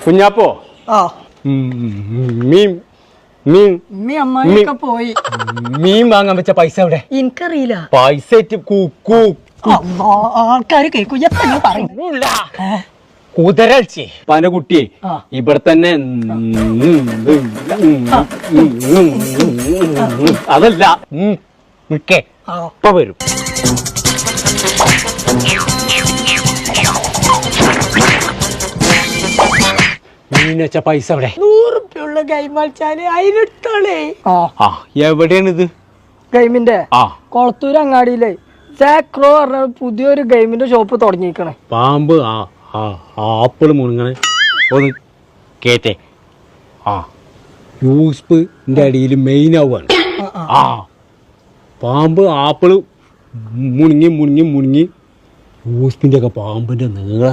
കുഞ്ഞാപ്പോ മീൻ പോയി മീൻ വാങ്ങാൻ വെച്ച പൈസ എവിടെ? എനിക്കറിയില്ല. പൈസ ആൾക്കാര് കേൾക്കും. എത്ര പറയുന്നില്ല കുതിരച്ചേ പന കുട്ടിയെ ഇവിടെ തന്നെ അതല്ല നിക്കേ ഇപ്പൊ വരും. മീനച്ച പൈസ എവിടെ? 100 റുപ്യുള്ള ഗെയിം കളിച്ചാല് അതിനെടുത്തോളേ. എവിടെയാണിത്? ഗെയിമിന്റെ കൊളത്തൂർ അങ്ങാടിയിലെ ജാക്രോ പറഞ്ഞ പുതിയൊരു ഗെയിമിന്റെ ഷോപ്പ് തുടങ്ങിയിരിക്കണേ. പാമ്പ് ആപ്പിള് മുണുങ്ങണ ഒന്ന് കേറ്റേ. യൂസ്പിന്റെ അടിയിൽ മെയിൻ ആവുകയാണ്. പാമ്പ് ആപ്പിള് മുണുങ്ങി യൂസ്പിന്റെ ഒക്കെ പാമ്പിന്റെ നീള